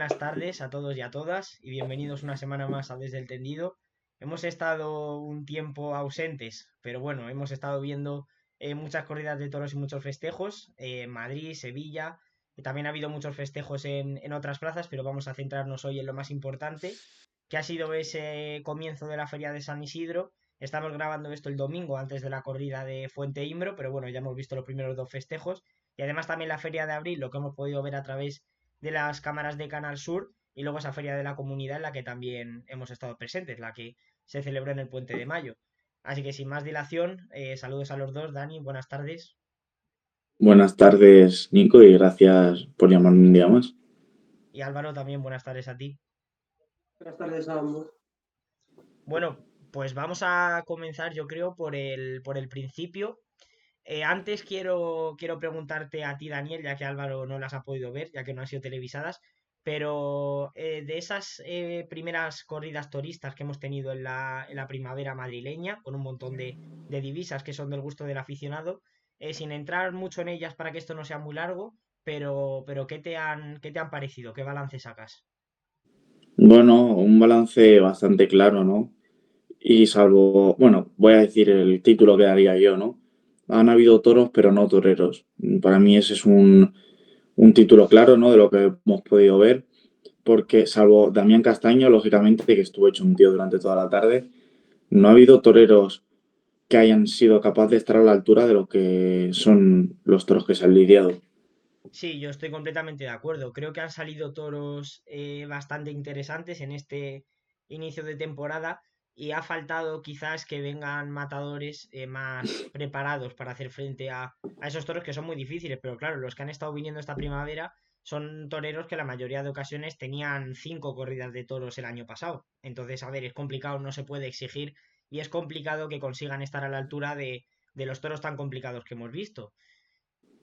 buenas tardes a todos y a todas y bienvenidos una semana más a Desde el Tendido. Hemos estado un tiempo ausentes, pero bueno, hemos estado viendo muchas corridas de toros y muchos festejos, Madrid, Sevilla, y también ha habido muchos festejos en otras plazas, pero vamos a centrarnos hoy en lo más importante, que ha sido ese comienzo de la Feria de San Isidro. Estamos grabando esto el domingo antes de la corrida de Fuente Imbro, pero bueno, ya hemos visto los primeros dos festejos y además también la Feria de Abril, lo que hemos podido ver a través de las cámaras de Canal Sur y luego esa feria de la comunidad en la que también hemos estado presentes, la que se celebró en el Puente de Mayo. Así que sin más dilación, saludos a los dos. Dani, buenas tardes. Buenas tardes, Nico, y gracias por llamarme un día más. Y Álvaro, también buenas tardes a ti. Buenas tardes a ambos. Bueno, pues vamos a comenzar yo creo por el principio. Antes quiero preguntarte a ti, Daniel, ya que Álvaro no las ha podido ver, ya que no han sido televisadas, pero de esas primeras corridas toristas que hemos tenido en la primavera madrileña, con un montón de divisas que son del gusto del aficionado, sin entrar mucho en ellas para que esto no sea muy largo, pero ¿qué te han parecido? ¿Qué balance sacas? Bueno, un balance bastante claro, ¿no? Y salvo, bueno, voy a decir el título que daría yo, ¿no? Han habido toros, pero no toreros. Para mí ese es un título claro, ¿no? De lo que hemos podido ver, porque salvo Damián Castaño, lógicamente, que estuvo hecho un tío durante toda la tarde, no ha habido toreros que hayan sido capaces de estar a la altura de lo que son los toros que se han lidiado. Sí, yo estoy completamente de acuerdo. Creo que han salido toros bastante interesantes en este inicio de temporada y ha faltado quizás que vengan matadores más preparados para hacer frente a esos toros que son muy difíciles. Pero claro, los que han estado viniendo esta primavera son toreros que la mayoría de ocasiones tenían 5 corridas de toros el año pasado. Entonces, a ver, es complicado, no se puede exigir y es complicado que consigan estar a la altura de los toros tan complicados que hemos visto.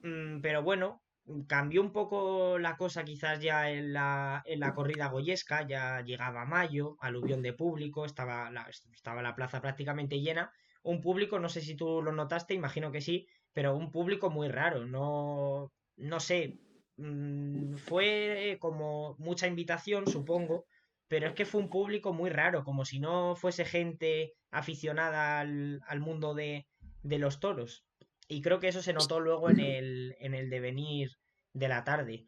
Pero bueno, cambió un poco la cosa quizás ya en la corrida goyesca, ya llegaba mayo, aluvión de público, estaba la plaza prácticamente llena. Un público, no sé si tú lo notaste, imagino que sí, pero un público muy raro, no sé, fue como mucha invitación, supongo, pero es que fue un público muy raro, como si no fuese gente aficionada al mundo de los toros. Y creo que eso se notó luego en el devenir de la tarde.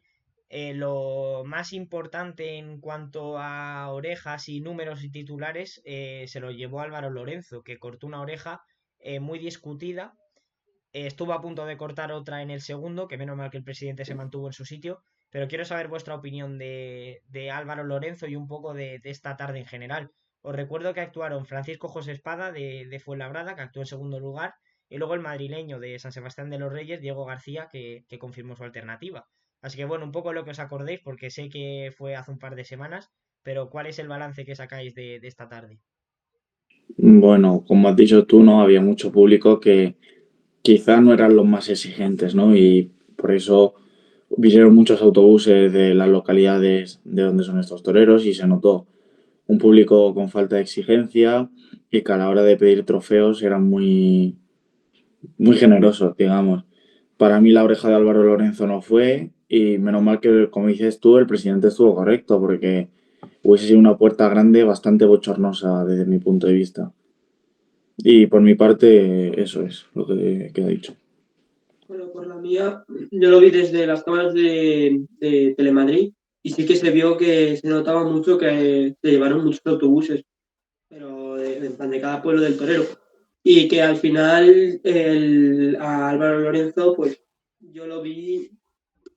Lo más importante en cuanto a orejas y números y titulares se lo llevó Álvaro Lorenzo, que cortó una oreja muy discutida. Estuvo a punto de cortar otra en el segundo, que menos mal que el presidente se mantuvo en su sitio. Pero quiero saber vuestra opinión de Álvaro Lorenzo y un poco de esta tarde en general. Os recuerdo que actuaron Francisco José Espada de Fuenlabrada, que actuó en segundo lugar, y luego el madrileño de San Sebastián de los Reyes, Diego García, que confirmó su alternativa. Así que bueno, un poco lo que os acordéis, porque sé que fue hace un par de semanas, pero ¿cuál es el balance que sacáis de esta tarde? Bueno, como has dicho tú, no había mucho público que quizá no eran los más exigentes, ¿no? Y por eso vinieron muchos autobuses de las localidades de donde son estos toreros y se notó un público con falta de exigencia y que a la hora de pedir trofeos eran muy generosos, digamos. Para mí la oreja de Álvaro Lorenzo no fue y menos mal que, como dices tú, el presidente estuvo correcto porque hubiese sido una puerta grande bastante bochornosa desde mi punto de vista. Y por mi parte, eso es lo que ha dicho. Bueno, por la mía, yo lo vi desde las cámaras de Telemadrid y sí que se vio que se notaba mucho que se llevaron muchos autobuses, pero en plan de cada pueblo del torero. Y que al final a Álvaro Lorenzo, pues yo lo vi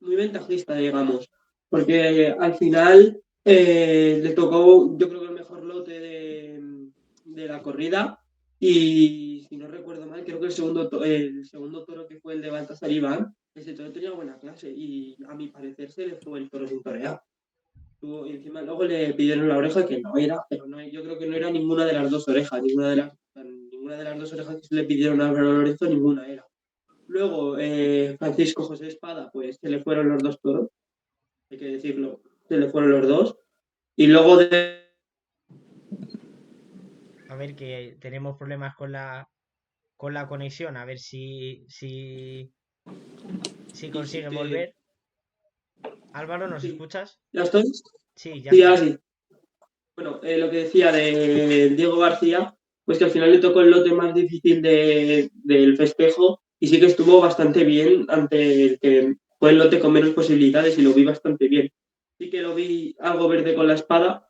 muy ventajista, digamos, porque al final le tocó, yo creo que el mejor lote de la corrida y si no recuerdo mal, creo que el segundo toro que fue el de Baltasar Iván, ese toro tenía buena clase y a mi parecer se le fue el toro sin torear. Y encima luego le pidieron la oreja que no era, pero no, yo creo que no era ninguna de las dos orejas, ninguna de las dos orejas que se le pidieron a Álvaro Lorenzo, ninguna era. Luego, Francisco José Espada, pues se le fueron los dos toros, hay que decirlo, se le fueron los dos. Y luego A ver, que tenemos problemas con la conexión, a ver si y sí consiguen que. volver. Álvaro, ¿nos Sí, escuchas? ¿ya estoy? Sí, ya Sí, está. así. Bueno, lo que decía de Diego García, pues que al final le tocó el lote más difícil del festejo y sí que estuvo bastante bien ante el que fue el lote con menos posibilidades y lo vi bastante bien. Sí que lo vi algo verde con la espada,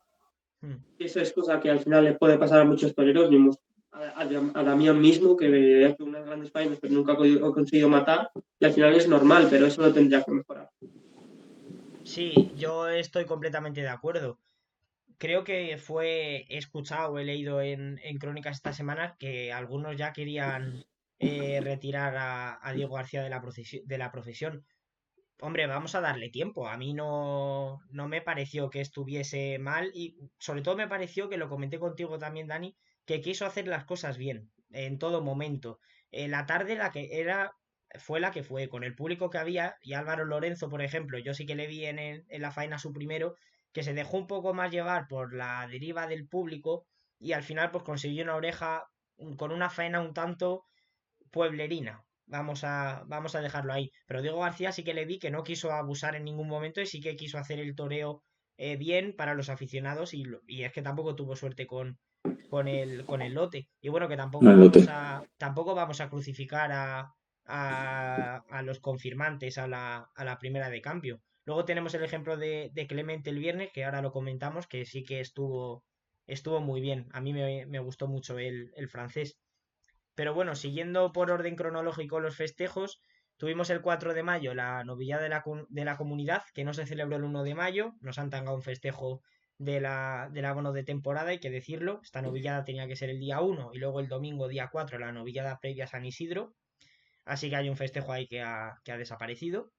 Mm. que eso es cosa que al final le puede pasar a muchos toreros, mismos a Damián mismo, que ha hecho unas grandes faenas pero nunca ha conseguido matar, y al final es normal, pero eso lo tendría que mejorar. Sí, yo estoy completamente de acuerdo. Creo que he escuchado, he leído en crónicas esta semana que algunos ya querían retirar a Diego García de de la profesión. Hombre, vamos a darle tiempo. A mí no me pareció que estuviese mal y sobre todo me pareció que lo comenté contigo también, Dani, que quiso hacer las cosas bien en todo momento. La tarde la que era fue la que fue, con el público que había y Álvaro Lorenzo, por ejemplo, yo sí que le vi en la faena su primero, que se dejó un poco más llevar por la deriva del público y al final pues consiguió una oreja con una faena un tanto pueblerina. Vamos a dejarlo ahí. Pero Diego García sí que le vi que no quiso abusar en ningún momento y sí que quiso hacer el toreo bien para los aficionados y es que tampoco tuvo suerte con el lote. Y bueno, que No el lote. tampoco vamos a crucificar a los confirmantes a la primera de cambio. Luego tenemos el ejemplo de Clemente el viernes, que ahora lo comentamos, que sí que estuvo muy bien. A mí me gustó mucho el francés. Pero bueno, siguiendo por orden cronológico los festejos, tuvimos el 4 de mayo la novillada de la comunidad, que no se celebró el 1 de mayo, nos han tangado un festejo del abono de temporada, hay que decirlo. Esta novillada tenía que ser el día 1 y luego el domingo día 4 la novillada previa a San Isidro, así que hay un festejo ahí que ha desaparecido.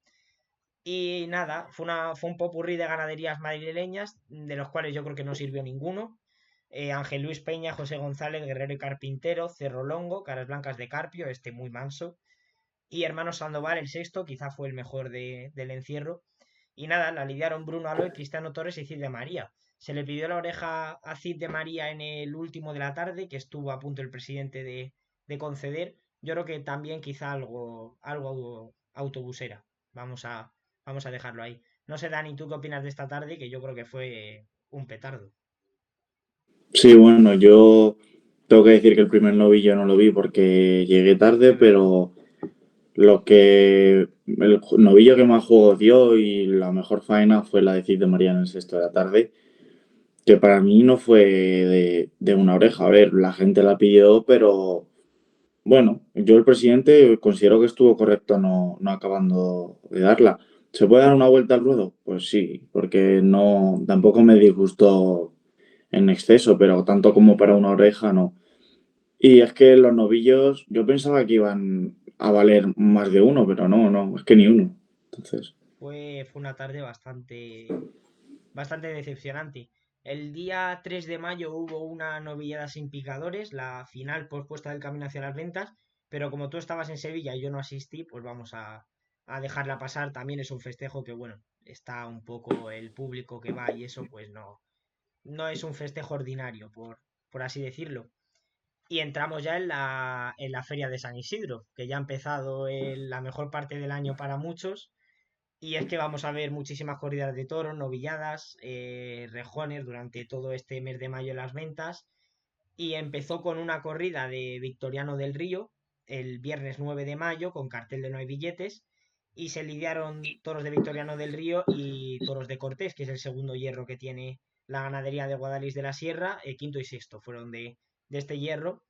Y nada, fue un popurrí de ganaderías madrileñas, de los cuales yo creo que no sirvió ninguno. Ángel Luis Peña, José González, Guerrero y Carpintero, Cerro Longo, Caras Blancas de Carpio, este muy manso. Y Hermano Sandoval, el sexto, quizá fue el mejor del encierro. Y nada, la lidiaron Bruno Aloy, Cristiano Torres y Cid de María. Se le pidió la oreja a Cid de María en el último de la tarde, que estuvo a punto el presidente de conceder. Yo creo que también quizá algo autobusera. Vamos a, vamos a dejarlo ahí. No sé, Dani, ¿tú qué opinas de esta tarde? Que yo creo que fue un petardo. Sí, bueno, yo tengo que decir que el primer novillo no lo vi porque llegué tarde, pero el novillo que más juego dio y la mejor faena fue la de Cid de María en el sexto de la tarde, que para mí no fue de una oreja. A ver, la gente la pidió, pero bueno, yo el presidente considero que estuvo correcto no acabando de darla. ¿Se puede dar una vuelta al ruedo? Pues sí, porque no, tampoco me disgustó en exceso, pero tanto como para una oreja, no. Y es que los novillos, yo pensaba que iban a valer más de uno, pero no, es que ni uno. Entonces, Fue una tarde bastante decepcionante. El día 3 de mayo hubo una novillada sin picadores, la final pospuesta del camino hacia las ventas, pero como tú estabas en Sevilla y yo no asistí, pues a dejarla pasar. También es un festejo que, bueno, está un poco el público que va y eso, pues no es un festejo ordinario, por así decirlo. Y entramos ya en la feria de San Isidro, que ya ha empezado la mejor parte del año para muchos y es que vamos a ver muchísimas corridas de toros, novilladas, rejones durante todo este mes de mayo en las ventas. Y empezó con una corrida de Victoriano del Río el viernes 9 de mayo con cartel de no hay billetes. Y se lidiaron toros de Victoriano del Río y toros de Cortés, que es el segundo hierro que tiene la ganadería de Guadalís de la Sierra. Quinto y sexto fueron de este hierro.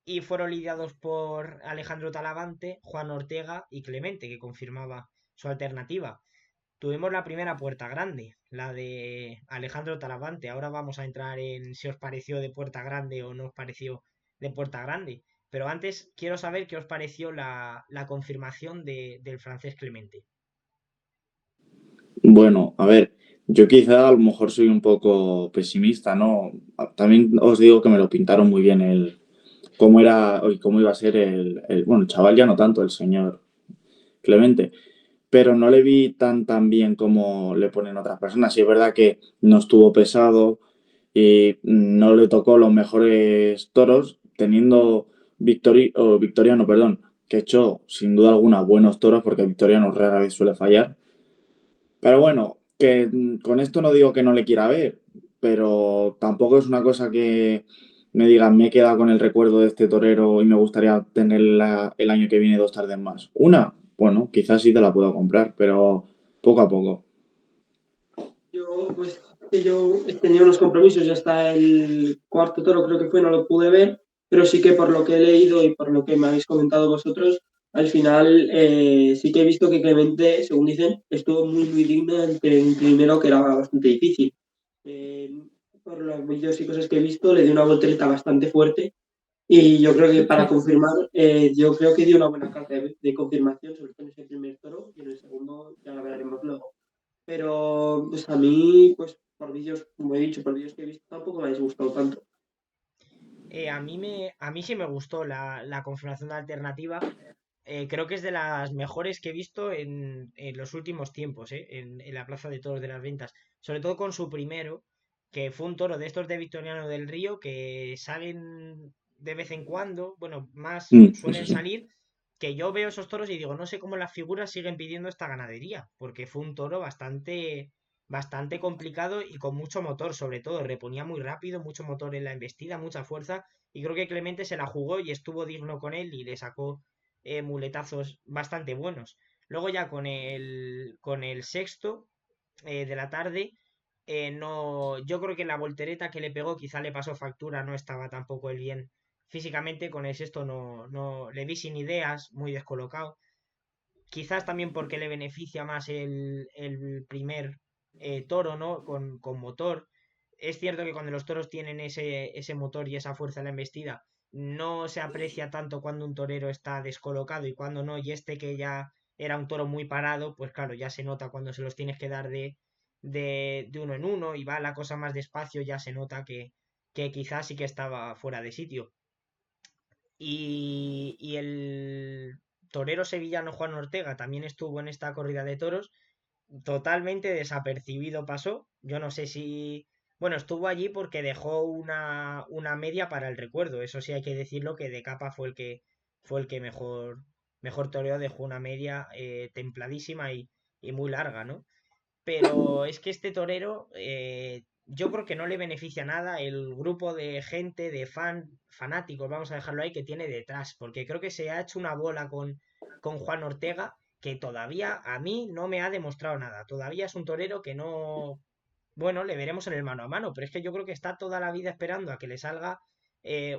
Y fueron lidiados por Alejandro Talavante, Juan Ortega y Clemente, que confirmaba su alternativa. Tuvimos la primera puerta grande, la de Alejandro Talavante. Ahora vamos a entrar en si os pareció de puerta grande o no os pareció de puerta grande. Pero antes quiero saber qué os pareció la confirmación del francés Clemente. bueno, a ver, yo quizá a lo mejor soy un poco pesimista, ¿no? También os digo que me lo pintaron muy bien cómo era y cómo iba a ser bueno, el chaval ya no tanto, el señor Clemente, pero no le vi tan bien como le ponen otras personas. Y es verdad que no estuvo pesado y no le tocó los mejores toros, teniendo Victoriano, perdón, que echó sin duda alguna buenos toros, porque Victoriano rara vez suele fallar. Pero bueno, que con esto no digo que no le quiera ver, pero tampoco es una cosa que me digan, me he quedado con el recuerdo de este torero y me gustaría tenerla el año que viene 2 tardes más. Una, bueno, quizás sí te la puedo comprar, pero poco a poco. Yo tenía unos compromisos, ya hasta el cuarto toro creo que fue, no lo pude ver, pero sí que por lo que he leído y por lo que me habéis comentado vosotros, al final sí que he visto que Clemente, según dicen, estuvo muy digno ante un primero que era bastante difícil. Eh, por los vídeos y cosas que he visto, le dio una voltereta bastante fuerte y yo creo que para confirmar, yo creo que dio una buena carta de confirmación, sobre todo en ese primer toro y en el segundo ya lo veremos luego. Pero pues a mí, pues por vídeos, como he dicho, por vídeos que he visto, tampoco me ha disgustado tanto. A mí sí me gustó la confirmación de alternativa. Creo que es de las mejores que he visto en los últimos tiempos, en la Plaza de Toros de las Ventas. Sobre todo con su primero, que fue un toro de estos de Victoriano del Río que salen de vez en cuando, bueno, más Eso suelen sí. salir, que yo veo esos toros y digo, no sé cómo las figuras siguen pidiendo esta ganadería, porque fue un toro bastante complicado y con mucho motor, sobre todo, reponía muy rápido, mucho motor en la embestida, mucha fuerza, y creo que Clemente se la jugó y estuvo digno con él y le sacó muletazos bastante buenos. Luego ya con el sexto de la tarde, no, yo creo que la voltereta que le pegó quizá le pasó factura, no estaba tampoco el bien físicamente, con el sexto no le vi sin ideas, muy descolocado. Quizás también porque le beneficia más el primer toro, ¿no? Con motor. Es cierto que cuando los toros tienen ese motor y esa fuerza en la embestida, no se aprecia tanto cuando un torero está descolocado y cuando no, y este que ya era un toro muy parado, pues claro, ya se nota cuando se los tienes que dar de uno en uno y va la cosa más despacio, ya se nota que quizás sí que estaba fuera de sitio. Y el torero sevillano Juan Ortega también estuvo en esta corrida de toros. Totalmente desapercibido pasó. Yo no sé si... Bueno, estuvo allí porque dejó una media para el recuerdo. Eso sí hay que decirlo que de capa fue el que mejor toreó. Dejó una media templadísima y muy larga, ¿no? Pero es que este torero, yo creo que no le beneficia nada el grupo de gente, de fanáticos, vamos a dejarlo ahí, que tiene detrás, porque creo que se ha hecho una bola con Juan Ortega que todavía a mí no me ha demostrado nada. Todavía es un torero que no, bueno, le veremos en el mano a mano, pero es que yo creo que está toda la vida esperando a que le salga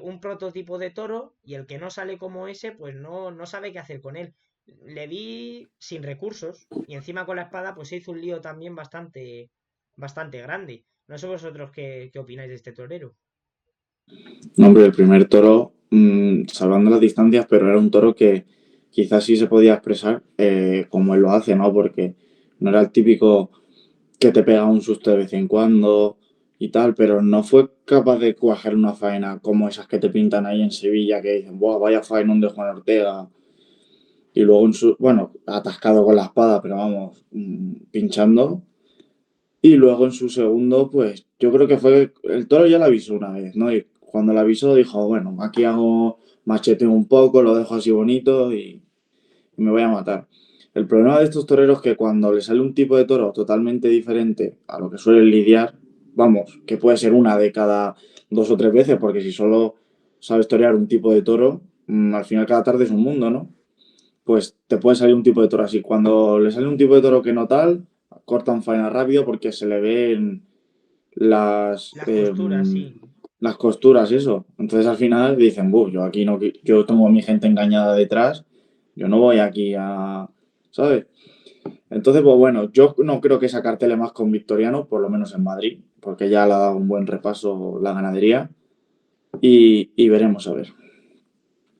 un prototipo de toro y el que no sale como ese, pues no sabe qué hacer con él. Le vi sin recursos y encima con la espada, pues se hizo un lío también bastante grande. No sé vosotros qué opináis de este torero. No, hombre, el primer toro, salvando las distancias, pero era un toro que quizás sí se podía expresar como él lo hace, ¿no? Porque no era el típico que te pega un susto de vez en cuando y tal, pero no fue capaz de cuajar una faena como esas que te pintan ahí en Sevilla, que dicen, ¡buah, vaya faenón de Juan Ortega! Y luego, bueno, atascado con la espada, pero vamos, pinchando. Y luego en su segundo, pues yo creo que fue, el toro ya la avisó una vez, ¿no? Y cuando la avisó dijo, bueno, aquí hago macheteo un poco, lo dejo así bonito y me voy a matar. El problema de estos toreros es que cuando le sale un tipo de toro totalmente diferente a lo que suelen lidiar, vamos, que puede ser una de cada 2 o 3 veces, porque si solo sabes torear un tipo de toro, al final cada tarde es un mundo, ¿no? Pues te puede salir un tipo de toro así. Cuando le sale un tipo de toro que no tal, cortan faena rápido porque se le ven las, Las costuras, sí. las costuras, eso. Entonces al final dicen, "Buh, yo aquí no, yo tengo a mi gente engañada detrás, yo no voy aquí a, ¿sabes?" Entonces, pues bueno, yo no creo que esa cartele más con Victoriano, por lo menos en Madrid, porque ya le ha dado un buen repaso la ganadería y veremos a ver.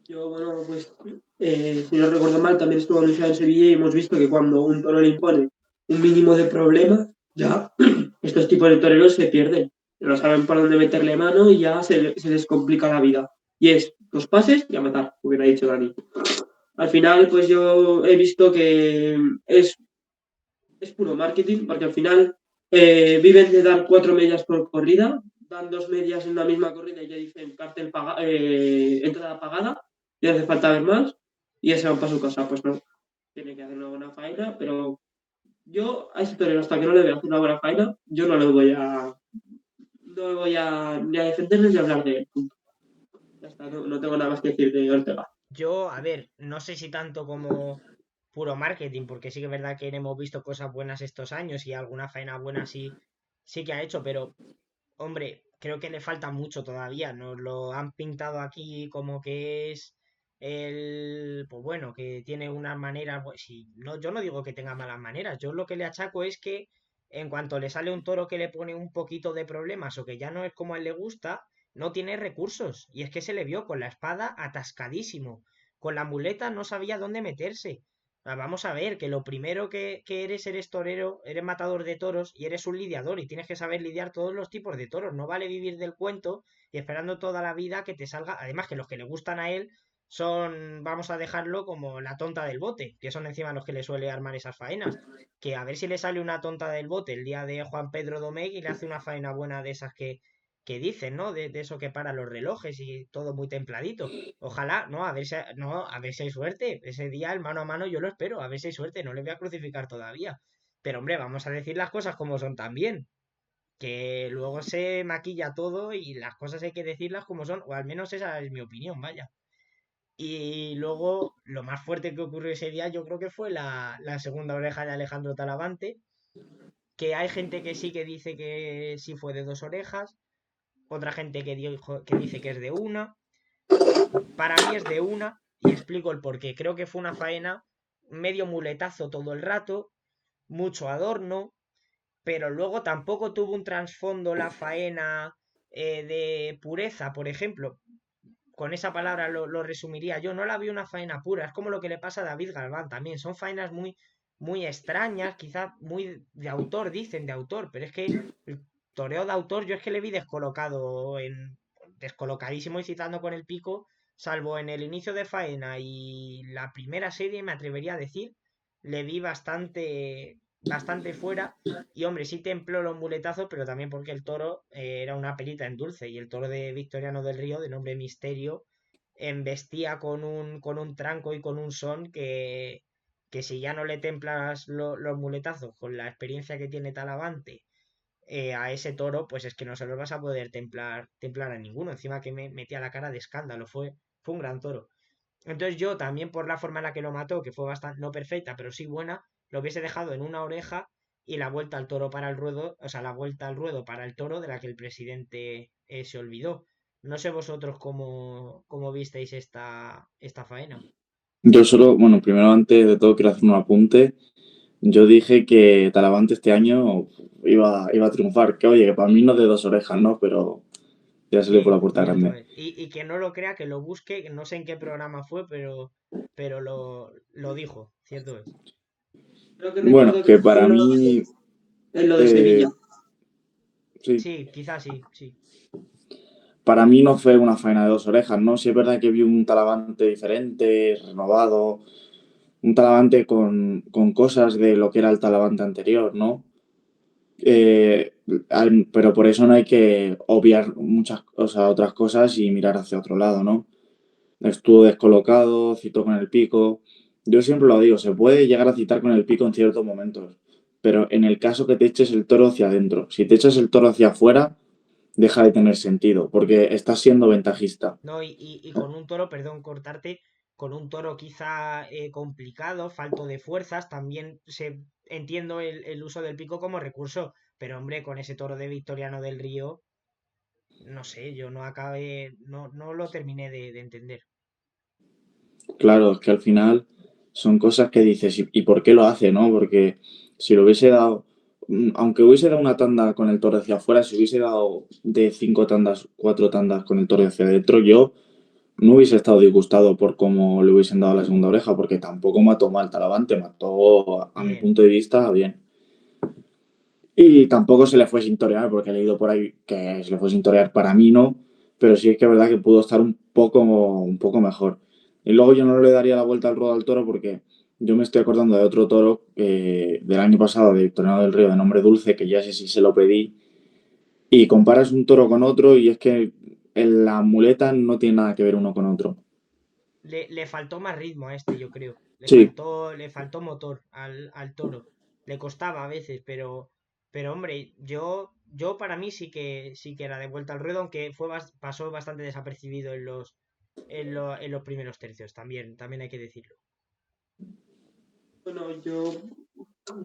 Yo, bueno, pues, si no recuerdo mal, también estuvo anunciado en Sevilla y hemos visto que cuando un toro le impone un mínimo de problema, ya estos tipos de toreros se pierden. No saben por dónde meterle mano y ya se les complica la vida. Y es dos pases y a matar, hubiera dicho Dani. Al final, pues yo he visto que es puro marketing, porque al final viven de dar 4 medias por corrida, dan 2 medias en la misma corrida y ya dicen entrada pagada, y hace falta ver más, y ya se van para su casa. Pues no, tiene que hacer una buena faena, pero Yo a ese torero, hasta que no le vea hacer una buena faena, yo no le voy a, no voy a ni a defenderle ni a hablar de él. Ya está, no tengo nada más que decir de Ortega. Yo, a ver, no sé si tanto como puro marketing, porque sí que es verdad que hemos visto cosas buenas estos años y alguna faena buena sí que ha hecho, pero hombre, creo que le falta mucho todavía. Nos lo han pintado aquí como que es pues bueno, que tiene unas maneras. Sí, no, yo no digo que tenga malas maneras. Yo lo que le achaco es que en cuanto le sale un toro que le pone un poquito de problemas o que ya no es como a él le gusta, no tiene recursos. Y es que se le vio con la espada atascadísimo. Con la muleta no sabía dónde meterse. Vamos a ver, que lo primero que eres torero, eres matador de toros y eres un lidiador y tienes que saber lidiar todos los tipos de toros. No vale vivir del cuento y esperando toda la vida que te salga. Además, que los que le gustan a él son, vamos a dejarlo como la tonta del bote, que son encima los que le suele armar esas faenas. Que a ver si le sale una tonta del bote el día de Juan Pedro Domecq y le hace una faena buena de esas que dicen, ¿no? De eso que para los relojes y todo muy templadito. Ojalá, no, a ver si, no, a ver si hay suerte. Ese día, el mano a mano, yo lo espero. A ver si hay suerte. No le voy a crucificar todavía. Pero, hombre, vamos a decir las cosas como son también. Que luego se maquilla todo y las cosas hay que decirlas como son. O al menos esa es mi opinión, vaya. Y luego, lo más fuerte que ocurrió ese día, yo creo que fue la segunda oreja de Alejandro Talavante. Que hay gente que sí que dice que sí fue de dos orejas. Otra gente que dice que es de una. Para mí es de una y explico el porqué. Creo que fue una faena medio muletazo todo el rato, mucho adorno, pero luego tampoco tuvo un trasfondo la faena de pureza, por ejemplo. Con esa palabra lo resumiría yo. No la vi una faena pura. Es como lo que le pasa a David Galván también. Son faenas muy extrañas, quizás muy de autor, dicen de autor, pero es que el toreo de autor yo es que le vi descolocadísimo y citando con el pico, salvo en el inicio de faena y la primera serie, me atrevería a decir, le vi bastante fuera. Y hombre, sí templó los muletazos, pero también porque el toro era una pelita en dulce. Y el toro de Victoriano del Río, de nombre Misterio, embestía con un tranco y con un son que si ya no le templas los muletazos con la experiencia que tiene Talavante a ese toro, pues es que no se los vas a poder templar a ninguno. Encima que me metía la cara de escándalo, fue un gran toro. Entonces yo también por la forma en la que lo mató, que fue bastante, no perfecta, pero sí buena, lo hubiese dejado en una oreja y la vuelta al toro para el ruedo, o sea, la vuelta al ruedo para el toro de la que el presidente se olvidó. No sé vosotros cómo visteis esta faena. Yo solo, bueno, primero antes de todo quiero hacer un apunte. Yo dije que Talavante este año iba a triunfar, que oye, que para mí no es de dos orejas, ¿no? Pero ya salió por la Sí, puerta cierto grande. es. Y que no lo crea, que lo busque, que no sé en qué programa fue, pero lo dijo, cierto es. Creo que Bueno, recuerdo que que fue para mí, en lo de Sevilla. eh, sí, Sí, quizás sí. para mí no fue una faena de dos orejas, ¿no? Sí es verdad que vi un Talavante diferente, renovado, un Talavante con cosas de lo que era el Talavante anterior, ¿no? Eh, pero por eso no hay que obviar muchas, o sea, otras cosas y mirar hacia otro lado, ¿no? Estuvo descolocado, citó con el pico. Yo siempre lo digo, se puede llegar a citar con el pico en ciertos momentos, pero en el caso que te eches el toro hacia adentro, si te echas el toro hacia afuera, deja de tener sentido, porque estás siendo ventajista. No, y con un toro, perdón, cortarte, con un toro quizá complicado, falto de fuerzas, también entiendo el uso del pico como recurso, pero hombre, con ese toro de Victoriano del Río, no sé, yo no lo terminé de entender. Claro, es que al final son cosas que dices, ¿y por qué lo hace, no? Porque si lo hubiese dado, aunque hubiese dado una tanda con el toro hacia afuera, si hubiese dado de cinco tandas, cuatro tandas con el toro hacia adentro, yo no hubiese estado disgustado por cómo le hubiesen dado la segunda oreja, porque tampoco mató mal Talavante, mató, a mi Bien, punto de vista, bien. Y tampoco se le fue sin torear, porque he leído por ahí que se le fue sin torear para mí, no, pero sí es que es verdad que pudo estar un poco mejor. Y luego yo no le daría la vuelta al ruedo al toro porque yo me estoy acordando de otro toro del año pasado de Victoriano del Río de nombre Dulce, que ya sé si se lo pedí, y comparas un toro con otro y es que en la muleta no tiene nada que ver uno con otro. le faltó más ritmo a este, yo creo. Le Sí, faltó, le faltó motor al toro. le costaba a veces, pero hombre, yo para mí sí que era de vuelta al ruedo, aunque pasó bastante desapercibido en los primeros tercios, también hay que decirlo. Bueno, yo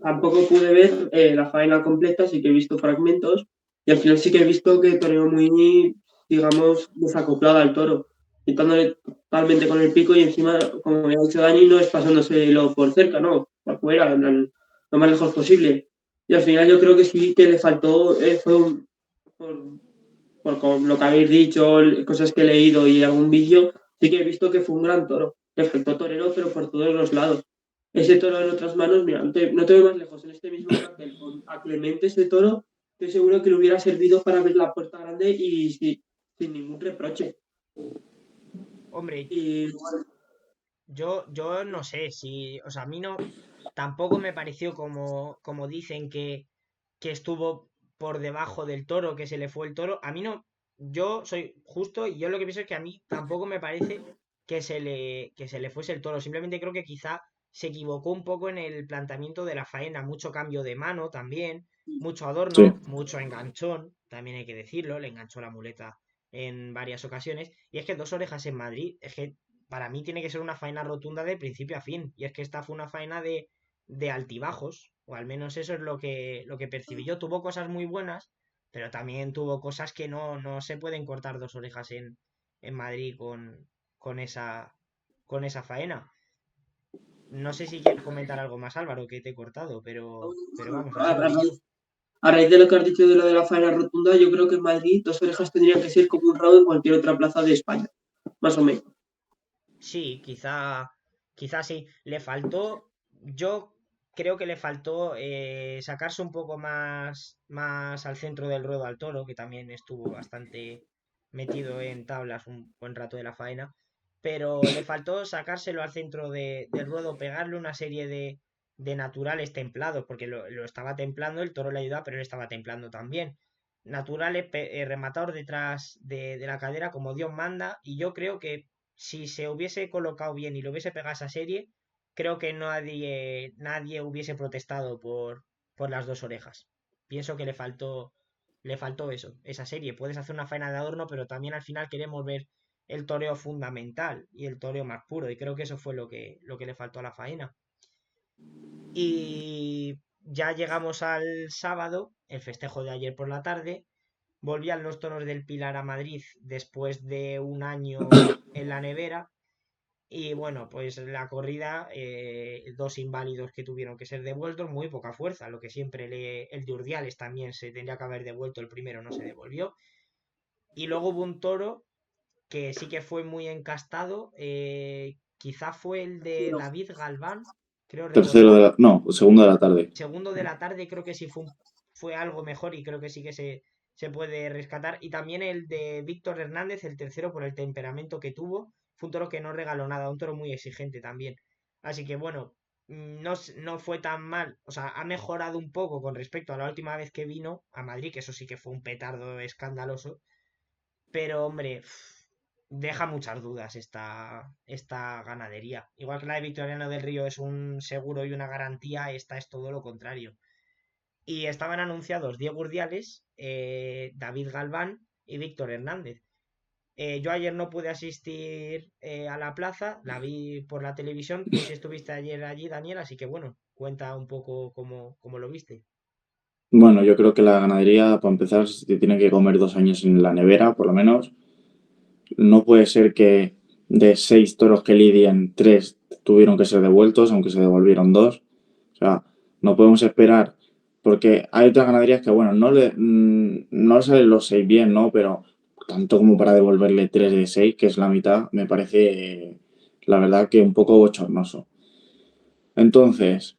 tampoco pude ver la faena completa, sí que he visto fragmentos y al final sí que he visto que toreó muy, digamos, desacoplada al toro, quitándole totalmente con el pico y encima, como me ha dicho Dani, no es pasándoselo por cerca, no, por fuera, lo más lejos posible. Y al final yo creo que sí que le faltó, por lo que habéis dicho, cosas que he leído y algún vídeo, sí que he visto que fue un gran toro. Le faltó torero, pero por todos los lados. Ese toro en otras manos, mira, no te veo más lejos. En este mismo cartel, con a Clemente ese toro, estoy seguro que le hubiera servido para ver la puerta grande y sin ningún reproche. Hombre, Y yo no sé si, o sea, a mí no, tampoco me pareció como dicen que estuvo por debajo del toro, que se le fue el toro. A mí no, yo soy justo y yo lo que pienso es que a mí tampoco me parece que se le fuese el toro. Simplemente creo que quizá se equivocó un poco en el planteamiento de la faena. Mucho cambio de mano también, mucho Sí. adorno, mucho enganchón, también hay que decirlo. Le enganchó la muleta en varias ocasiones. Y es que dos orejas en Madrid, es que para mí tiene que ser una faena rotunda de principio a fin. Y es que esta fue una faena de altibajos, o al menos eso es lo que percibí yo. Tuvo cosas muy buenas, pero también tuvo cosas que no se pueden cortar dos orejas en Madrid con esa faena. No sé si quieres comentar algo más, Álvaro, que te he cortado, pero vamos, a, así lo vi yo. a raíz de lo que has dicho de lo de la faena rotunda, yo creo que en Madrid dos orejas tendrían que ser como un rabo en cualquier otra plaza de España, más o menos. Sí, quizá sí. Le faltó, yo creo que le faltó sacarse un poco más al centro del ruedo al toro, que también estuvo bastante metido en tablas un buen rato de la faena, pero le faltó sacárselo al centro del ruedo, pegarle una serie de naturales templados, porque lo estaba templando, el toro le ayudaba, pero él estaba templando también. Naturales rematados detrás de la cadera como Dios manda, y yo creo que si se hubiese colocado bien y lo hubiese pegado a esa serie, creo que nadie hubiese protestado por las dos orejas. Pienso que le faltó eso, esa serie. Puedes hacer una faena de adorno, pero también al final queremos ver el toreo fundamental y el toreo más puro. Y creo que eso fue lo que le faltó a la faena. Y ya llegamos al sábado, el festejo de ayer por la tarde. Volvían los toros del Pilar a Madrid después de un año en la nevera. Y bueno, pues la corrida, dos inválidos que tuvieron que ser devueltos, muy poca fuerza, lo que siempre el de Urdiales también se tendría que haber devuelto, el primero no se devolvió. Y luego hubo un toro que sí que fue muy encastado, quizá fue el de David Galván, creo Tercero de recordar. la... No, segundo de la tarde. Segundo de la tarde creo que sí fue algo mejor y creo que sí que se puede rescatar. Y también el de Víctor Hernández, el tercero, por el temperamento que tuvo. Fue un toro que no regaló nada, un toro muy exigente también. Así que bueno, no fue tan mal. O sea, ha mejorado un poco con respecto a la última vez que vino a Madrid, que eso sí que fue un petardo escandaloso. Pero hombre, deja muchas dudas esta ganadería. Igual que la de Victoriano del Río es un seguro y una garantía, esta es todo lo contrario. Y estaban anunciados Diego Urdiales, David Galván y Víctor Hernández. Yo ayer no pude asistir a la plaza, la vi por la televisión. Tú sí estuviste ayer allí, Daniel, así que bueno, cuenta un poco cómo lo viste. Bueno, yo creo que la ganadería, para empezar, se tiene que comer 2 años en la nevera, por lo menos. No puede ser que de 6 toros que lidien, 3 tuvieron que ser devueltos, aunque se devolvieron 2. O sea, no podemos esperar, porque hay otras ganaderías que, bueno, no salen los 6 bien, ¿no? Pero tanto como para devolverle 3 de 6, que es la mitad, me parece, la verdad, que un poco bochornoso. Entonces,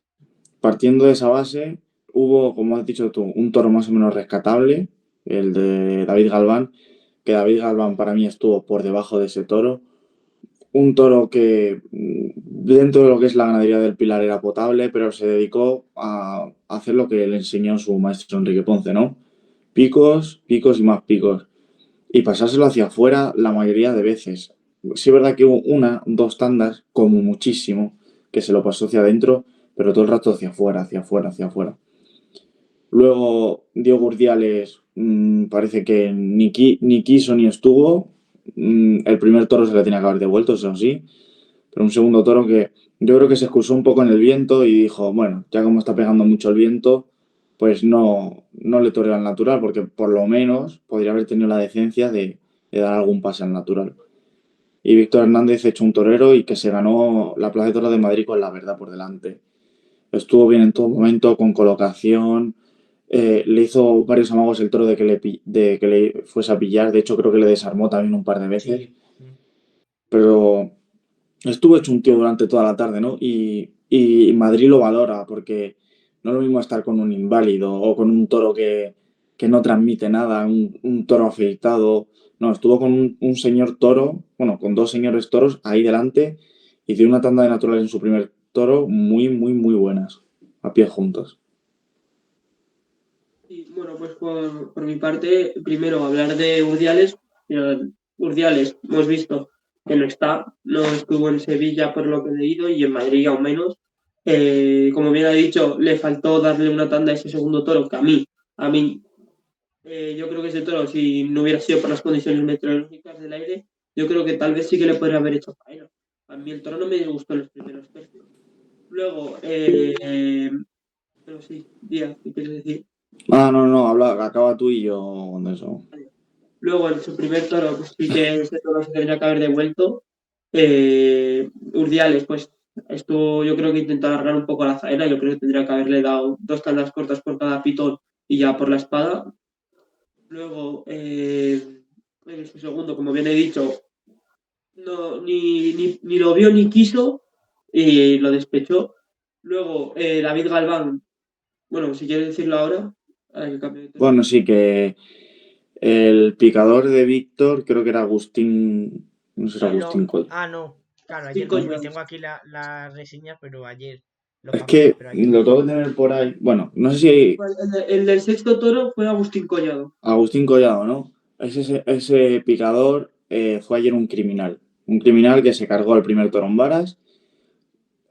partiendo de esa base, hubo, como has dicho tú, un toro más o menos rescatable, el de David Galván, que David Galván para mí estuvo por debajo de ese toro. Un toro que dentro de lo que es la ganadería del Pilar era potable, pero se dedicó a hacer lo que le enseñó su maestro Enrique Ponce, ¿no? Picos, picos y más picos. Y pasárselo hacia afuera la mayoría de veces. Sí es verdad que hubo dos tandas, como muchísimo, que se lo pasó hacia adentro, pero todo el rato hacia afuera, hacia afuera, hacia afuera. Luego, Diego Urdiales parece que ni quiso ni estuvo. El primer toro se le tenía que haber devuelto, eso sí, pero un segundo toro que yo creo que se excusó un poco en el viento y dijo, bueno, ya como está pegando mucho el viento, pues no le toreo al natural, porque por lo menos podría haber tenido la decencia de dar algún pase al natural. Y Víctor Hernández hecho un torero y que se ganó la Plaza de Toros de Madrid con la verdad por delante. Estuvo bien en todo momento, con colocación, le hizo varios amagos el toro de que le fuese a pillar, de hecho creo que le desarmó también un par de veces, Sí. pero estuvo hecho un tío durante toda la tarde, ¿no? Y Madrid lo valora, porque no es lo mismo estar con un inválido o con un toro que no transmite nada, un toro afeitado. No, estuvo con un señor toro, bueno, con dos señores toros ahí delante y dio una tanda de naturales en su primer toro muy, muy, muy buenas, a pie juntos. Y bueno, pues por mi parte, primero hablar de Urdiales. Urdiales, hemos visto que no está, no estuvo en Sevilla por lo que he leído y en Madrid aún menos. Como bien ha dicho, le faltó darle una tanda a ese segundo toro que a mí, yo creo que ese toro, si no hubiera sido por las condiciones meteorológicas del aire, yo creo que tal vez sí que le podría haber hecho faena. A mí el toro no me gustó en los primeros tercios. Luego, pero sí, Díaz, ¿qué quieres decir? Ah, no, no, habla, acaba tú y yo con eso. Luego, en su primer toro, pues sí que ese toro se tendría que haber devuelto. Urdiales, pues estuvo, yo creo que intentó alargar un poco la faena. Yo creo que tendría que haberle dado dos tandas cortas por cada pitón y ya por la espada. Luego, en su segundo, como bien he dicho, no, ni lo vio ni quiso y lo despechó. Luego, David Galván, bueno, si quieres decirlo ahora, que cambio de tercio. Bueno, sí que el picador de Víctor, creo que era Agustín, no sé si era Agustín Coll. No. Claro, ayer Cinco no fui. ya. Tengo aquí la reseña, pero ayer lo Es cambié, que pero ayer no lo fui. tengo que tener por ahí. Bueno, no sé si El del sexto toro fue Agustín Collado. Agustín Collado, ¿no? Ese picador fue ayer un criminal. Un criminal que se cargó al primer toro en varas,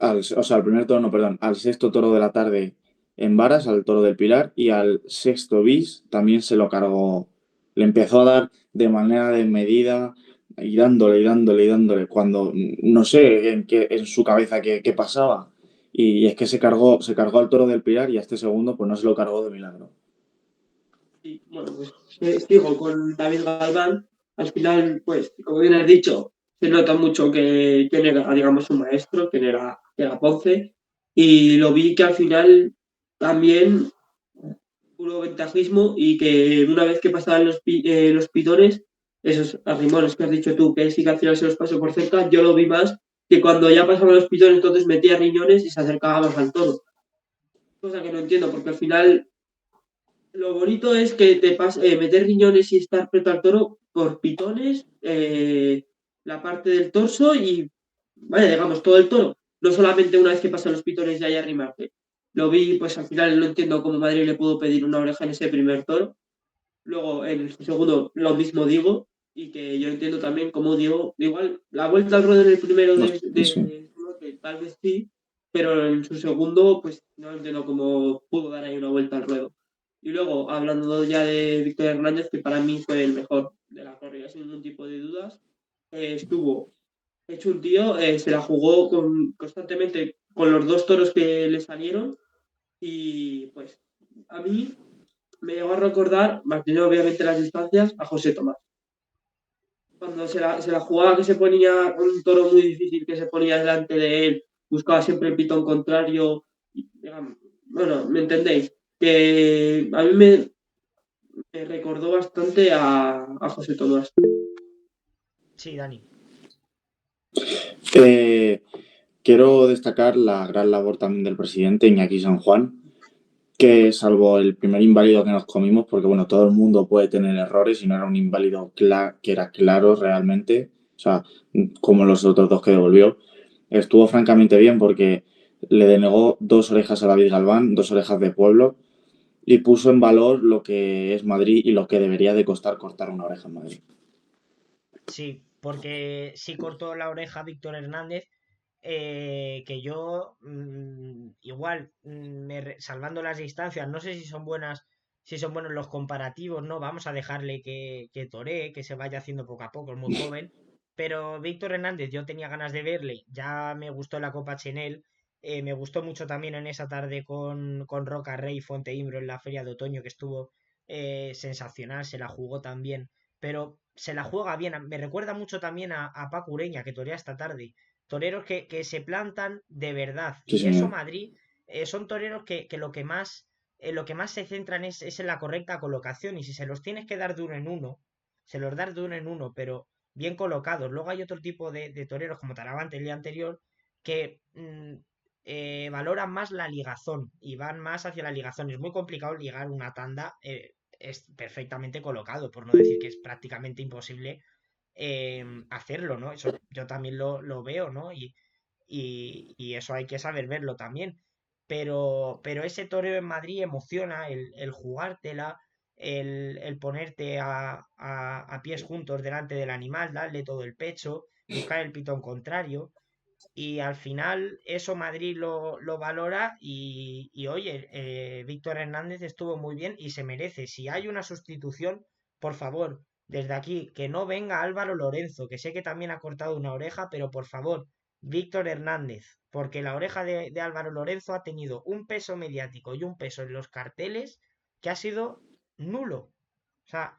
o sea, al primer toro, no, perdón, al sexto toro de la tarde en varas, al toro del Pilar, y al sexto bis también se lo cargó. Le empezó a dar de manera desmedida y dándole y dándole y dándole, cuando no sé en su cabeza qué pasaba. Y es que se cargó al toro del Pilar y a este segundo pues no se lo cargó de milagro. Y bueno, pues sigo con David Galván. Al final, pues, como bien has dicho, se nota mucho que quién era, digamos, su maestro, que era Ponce. Y lo vi que al final también puro ventajismo y que una vez que pasaban los pitones, esos arrimones que has dicho tú, que sí que al final se los pasó por cerca, yo lo vi más que cuando ya pasaban los pitones, entonces metía riñones y se acercaba más al toro. Cosa que no entiendo, porque al final lo bonito es que meter riñones y estar frente al toro por pitones, la parte del torso y, vaya, digamos, todo el toro. No solamente una vez que pasan los pitones ya hay arrimarte. Lo vi, pues al final no entiendo cómo Madrid le pudo pedir una oreja en ese primer toro. Luego, en el segundo, lo mismo digo, y que yo entiendo también cómo digo, igual, la vuelta al ruedo en el primero Sí. que tal vez sí, pero en su segundo, pues no entiendo cómo pudo dar ahí una vuelta al ruedo. Y luego, hablando ya de Víctor Hernández, que para mí fue el mejor de la corrida, sin ningún tipo de dudas, estuvo hecho un tío, se la jugó constantemente con los dos toros que le salieron, y pues a mí me llegó a recordar, más bien obviamente las distancias, a José Tomás. Cuando se la jugaba que se ponía un toro muy difícil que se ponía delante de él, buscaba siempre el pitón contrario. Digamos, bueno, ¿me entendéis? Que a mí me recordó bastante a José Tomás. Sí, Dani. Eh, Quiero destacar la gran labor también del presidente Iñaki San Juan, que salvo el primer inválido que nos comimos, porque bueno, todo el mundo puede tener errores y no era un inválido que era claro realmente, o sea, como los otros dos que devolvió, estuvo francamente bien porque le denegó dos orejas a David Galván, dos orejas de pueblo, y puso en valor lo que es Madrid y lo que debería de costar cortar una oreja en Madrid. Sí, porque sí cortó la oreja a Víctor Hernández, que yo igual, salvando las distancias, no sé si son buenos los comparativos, ¿no? Vamos a dejarle que toree, que se vaya haciendo poco a poco, es muy joven. Pero Víctor Hernández, yo tenía ganas de verle, ya me gustó la Copa Chenel, me gustó mucho también en esa tarde con Roca Rey y Fuente Imbro en la Feria de Otoño, que estuvo sensacional, se la jugó también, pero se la juega bien. Me recuerda mucho también a Paco Ureña, que torea esta tarde. Toreros que se plantan de verdad. Sí, Y eso señor. Madrid son toreros que lo que más se centran es en la correcta colocación. Y si se los tienes que dar de uno en uno, se los das de uno en uno, pero bien colocados. Luego hay otro tipo de toreros, como Talavante el día anterior, que valoran más la ligazón y van más hacia la ligazón. Es muy complicado ligar una tanda, es perfectamente colocado, por no decir que es prácticamente imposible hacerlo, ¿no? Eso yo también lo veo, ¿no? Y eso hay que saber verlo también. Pero ese toreo en Madrid emociona el jugártela, el ponerte a pies juntos delante del animal, darle todo el pecho, buscar el pitón contrario. Y al final eso Madrid lo valora y oye, Víctor Hernández estuvo muy bien y se merece. Si hay una sustitución, por favor, desde aquí, que no venga Álvaro Lorenzo, que sé que también ha cortado una oreja, pero por favor, Víctor Hernández, porque la oreja de Álvaro Lorenzo ha tenido un peso mediático y un peso en los carteles que ha sido nulo. O sea,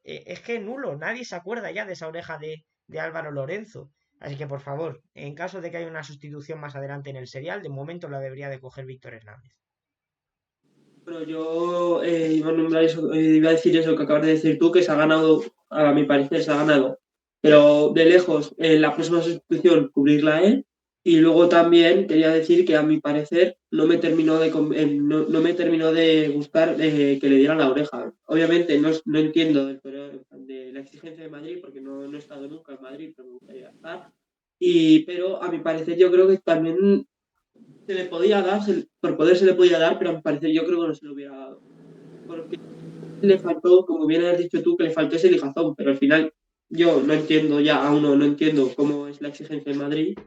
es que nulo, nadie se acuerda ya de esa oreja de Álvaro Lorenzo. Así que por favor, en caso de que haya una sustitución más adelante en el serial, de momento la debería de coger Víctor Hernández. Pero yo iba a nombrar eso, iba a decir eso que acabas de decir tú, que se ha ganado, a mi parecer, se ha ganado. Pero de lejos, la próxima sustitución, cubrirla a él. Y luego también quería decir que a mi parecer no me terminó de gustar que le dieran la oreja. Obviamente no entiendo de la exigencia de Madrid, porque no he estado nunca en Madrid, pero me gustaría estar. Pero a mi parecer yo creo que también se le podía dar, por poder se le podía dar, pero a mi parecer yo creo que no se lo hubiera dado. Porque le faltó, como bien has dicho tú, que le faltó ese ligazón, pero al final yo no entiendo ya, aún no entiendo cómo es la exigencia en Madrid,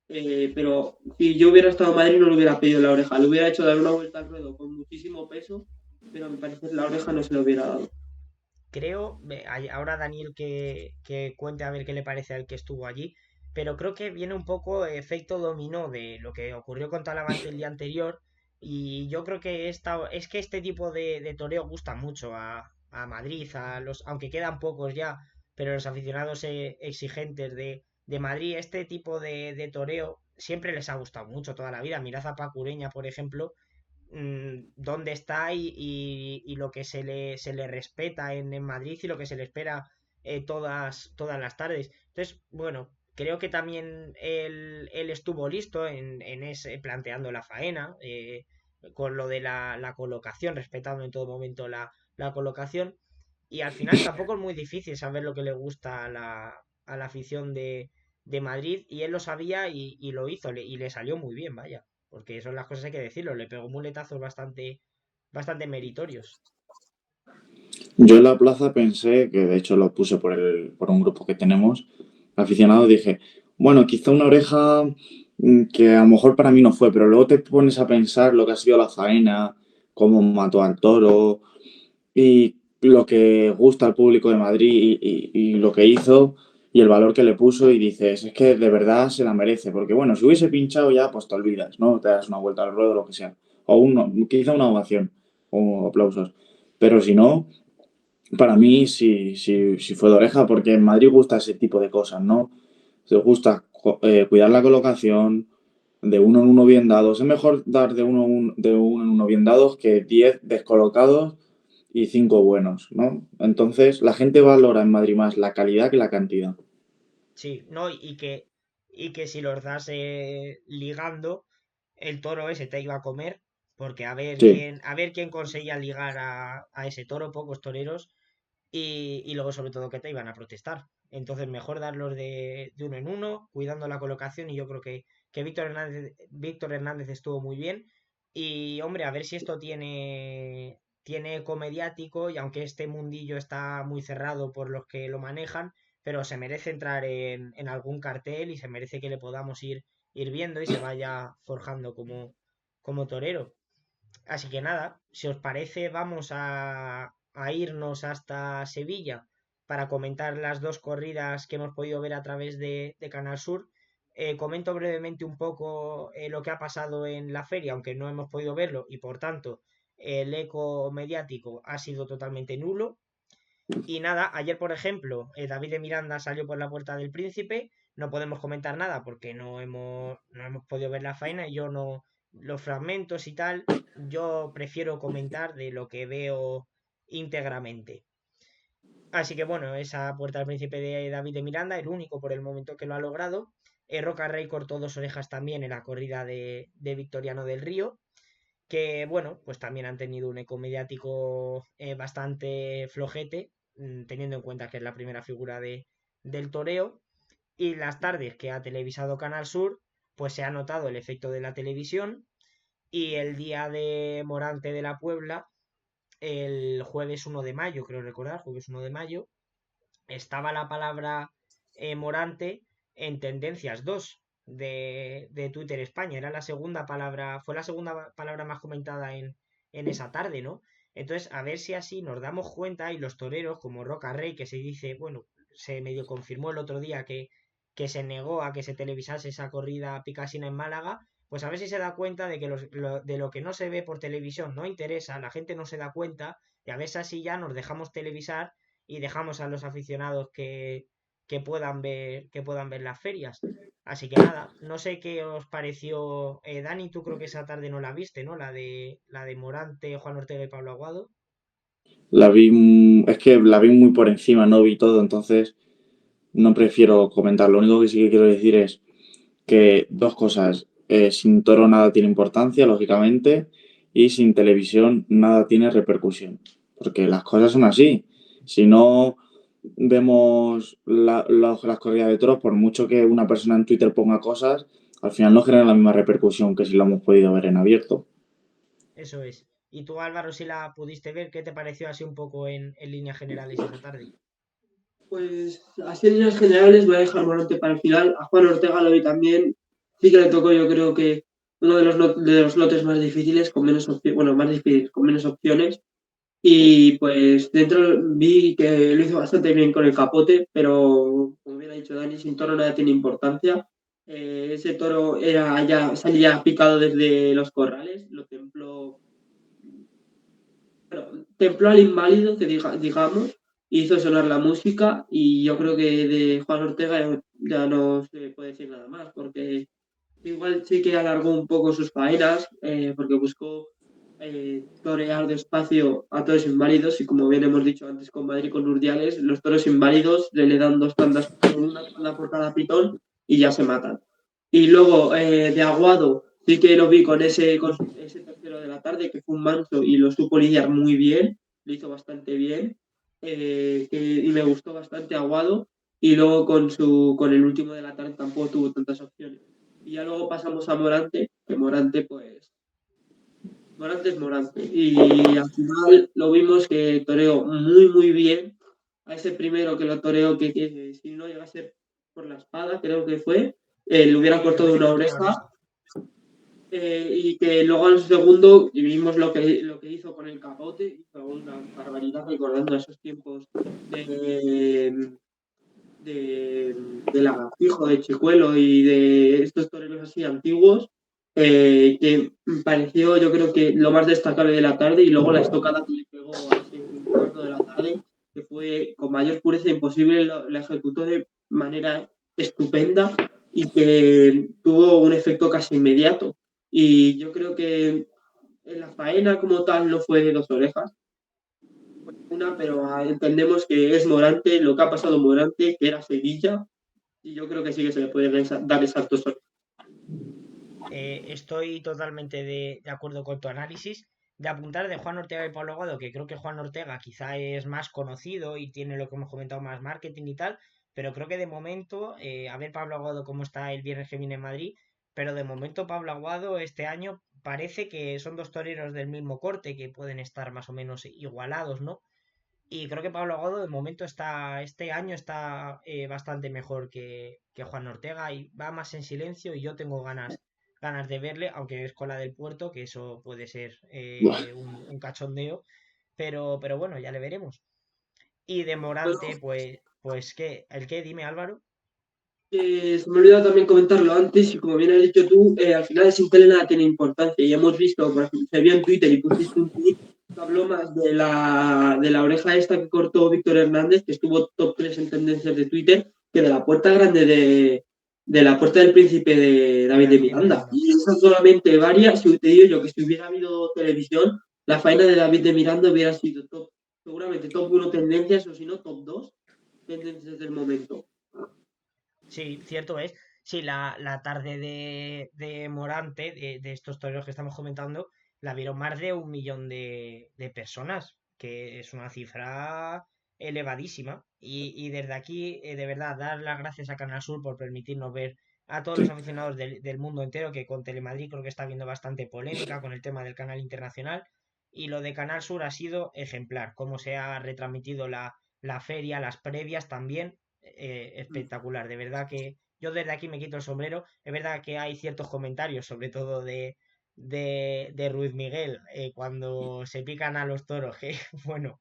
pero si yo hubiera estado en Madrid no le hubiera pedido la oreja, le hubiera hecho dar una vuelta al ruedo con muchísimo peso, pero a mi parecer la oreja no se lo hubiera dado. Creo, ahora Daniel que cuente a ver qué le parece al que estuvo allí, pero creo que viene un poco efecto dominó de lo que ocurrió con Talavante el día anterior y yo creo que es que este tipo de toreo gusta mucho a Madrid, aunque quedan pocos ya, pero los aficionados exigentes de Madrid, este tipo de toreo siempre les ha gustado mucho toda la vida. Mirad a Paco Ureña, por ejemplo, dónde está y lo que se le respeta en Madrid y lo que se le espera todas las tardes. Entonces, bueno, creo que también él estuvo listo en ese, planteando la faena, con lo de la colocación, respetando en todo momento la colocación. Y al final tampoco es muy difícil saber lo que le gusta a la afición de Madrid, y él lo sabía y lo hizo, y le salió muy bien, vaya. Porque son las cosas, hay que decirlo. Le pegó muletazos bastante meritorios. Yo en la plaza pensé, que de hecho lo puse por un grupo que tenemos, aficionado, dije, bueno, quizá una oreja que a lo mejor para mí no fue, pero luego te pones a pensar lo que ha sido la faena, cómo mató al toro y lo que gusta al público de Madrid y lo que hizo y el valor que le puso y dices, es que de verdad se la merece, porque bueno, si hubiese pinchado ya, pues te olvidas, ¿no? Te das una vuelta al ruedo, lo que sea, o quizá una ovación o aplausos, pero si no, para mí sí fue de oreja, porque en Madrid gusta ese tipo de cosas, ¿no? Se gusta cuidar la colocación, de uno en uno bien dados. Es mejor dar de uno en uno bien dados que 10 descolocados y 5 buenos, ¿no? Entonces, la gente valora en Madrid más la calidad que la cantidad. Sí, no, y que si los das ligando, el toro ese te iba a comer, porque Sí, a ver quién conseguía ligar a ese toro, pocos toreros, y luego sobre todo que te iban a protestar. Entonces mejor darlos de uno en uno, cuidando la colocación, y yo creo que Víctor Hernández estuvo muy bien. Y hombre, a ver si esto tiene eco mediático, y aunque este mundillo está muy cerrado por los que lo manejan, pero se merece entrar en algún cartel y se merece que le podamos ir ir viendo y se vaya forjando como torero. Así que nada, si os parece, vamos a irnos hasta Sevilla para comentar las dos corridas que hemos podido ver a través de Canal Sur. Comento brevemente un poco lo que ha pasado en la feria, aunque no hemos podido verlo y por tanto el eco mediático ha sido totalmente nulo. Y nada, ayer por ejemplo, David de Miranda salió por la Puerta del Príncipe. No podemos comentar nada porque no hemos podido ver la faena y yo no, los fragmentos y tal, yo prefiero comentar de lo que veo íntegramente. Así que bueno, esa Puerta del Príncipe de David de Miranda, el único por el momento que lo ha logrado. Roca Rey cortó dos orejas también en la corrida de Victoriano del Río, que bueno, pues también han tenido un eco mediático bastante flojete, teniendo en cuenta que es la primera figura del toreo. Y las tardes que ha televisado Canal Sur, pues se ha notado el efecto de la televisión. Y el día de Morante de la Puebla, el jueves 1 de mayo, creo recordar, jueves 1 de mayo, estaba la palabra Morante en Tendencias 2 de Twitter España. Era la segunda palabra, fue la segunda palabra más comentada en esa tarde, ¿no? Entonces, a ver si así nos damos cuenta y los toreros, como Roca Rey, que se dice, bueno, se medio confirmó el otro día que se negó a que se televisase esa corrida picasina en Málaga, pues a ver si se da cuenta de que de lo que no se ve por televisión no interesa, la gente no se da cuenta, y a ver si así ya nos dejamos televisar y dejamos a los aficionados que puedan ver las ferias. Así que nada, no sé qué os pareció. Dani, tú creo que esa tarde no la viste, ¿no? La de Morante, Juan Ortega y Pablo Aguado. Es que la vi muy por encima, no vi todo, entonces no prefiero comentar. Lo único que sí que quiero decir es que dos cosas. Sin toro nada tiene importancia, lógicamente, y sin televisión nada tiene repercusión. Porque las cosas son así. Si no vemos las corridas de toros, por mucho que una persona en Twitter ponga cosas, al final no genera la misma repercusión que si lo hemos podido ver en abierto. Eso es. Y tú, Álvaro, si la pudiste ver, ¿qué te pareció así un poco en líneas generales esa tarde? Pues así en líneas generales voy a dejar Morante para el final. A Juan Ortega lo vi también. Sí que le tocó, yo creo que uno de los lotes más difíciles, con menos opciones, bueno, más difíciles, con menos opciones. Y pues dentro vi que lo hizo bastante bien con el capote, pero como bien ha dicho Dani, sin toro nada tiene importancia. Ese toro salía picado desde los corrales, lo templó al inválido, digamos, hizo sonar la música y yo creo que de Juan Ortega ya no se puede decir nada más, porque igual sí que alargó un poco sus faenas, porque buscó torear despacio a toros inválidos y como bien hemos dicho antes con Madrid con Urdiales, los toros inválidos le dan dos tandas, una tanda por cada pitón y ya se matan. Y luego de Aguado sí que lo vi con ese tercero de la tarde que fue un manso y lo supo lidiar muy bien, lo hizo bastante bien y me gustó bastante Aguado y luego con el último de la tarde tampoco tuvo tantas opciones. Y ya luego pasamos a Morante, que Morante, pues, Morante es Morante. Y al final lo vimos que toreó muy, muy bien. A ese primero que lo toreó, que si no llega a ser por la espada, creo que fue, le hubiera Sí, cortado le una cortó una oreja. oreja. Y que luego al segundo vimos lo que hizo con el capote, hizo una barbaridad recordando esos tiempos de, de Lagartijo, de Chicuelo y de estos toreros así antiguos, que pareció yo creo que lo más destacable de la tarde y luego la estocada que le pegó a ese cuarto de la tarde, que fue con mayor pureza imposible, la ejecutó de manera estupenda y que tuvo un efecto casi inmediato. Y yo creo que en la faena como tal no fue de dos orejas, una, pero entendemos que es Morante, lo que ha pasado Morante, que era Sevilla, y yo creo que sí que se le puede dar esas dos orejas. Estoy totalmente de acuerdo con tu análisis. De apuntar de Juan Ortega y Pablo Aguado, que creo que Juan Ortega quizá es más conocido y tiene lo que hemos comentado más marketing y tal, pero creo que de momento, a ver Pablo Aguado cómo está el viernes que viene en Madrid, pero de momento Pablo Aguado este año parece que son dos toreros del mismo corte que pueden estar más o menos igualados, ¿no? Y creo que Pablo Aguado de momento este año está bastante mejor que Juan Ortega y va más en silencio y yo tengo ganas de verle, aunque es cola del puerto, que eso puede ser Buah. un cachondeo, pero bueno, ya le veremos. Y de Bueno, Morante, pues ¿qué? ¿El qué? Dime, Álvaro. se me ha olvidado también comentarlo antes y como bien has dicho tú, al final sin tele nada tiene importancia y hemos visto, por ejemplo, se vio en Twitter y pusiste un tweet que habló más de la oreja esta que cortó Víctor Hernández, que estuvo top 3 en tendencias de Twitter, que de la puerta grande de la puerta del príncipe de De David de David de Miranda. Miranda. Y esas solamente varias, si te digo yo que si hubiera habido televisión, la faena de David de Miranda hubiera sido top, seguramente top 1 tendencias o si no top 2 tendencias del momento. Sí, cierto es. Sí, la tarde de Morante, de estos toreros que estamos comentando, la vieron más de 1 millón de personas, que es una cifra elevadísima. Y desde aquí, de verdad, dar las gracias a Canal Sur por permitirnos ver a todos los Sí, aficionados del mundo entero, que con Telemadrid creo que está habiendo bastante polémica con el tema del canal internacional. Y lo de Canal Sur ha sido ejemplar, cómo se ha retransmitido la feria, las previas también espectacular. De verdad que yo desde aquí me quito el sombrero. Es verdad que hay ciertos comentarios, sobre todo de Ruiz Miguel, cuando se pican a los toros, que bueno,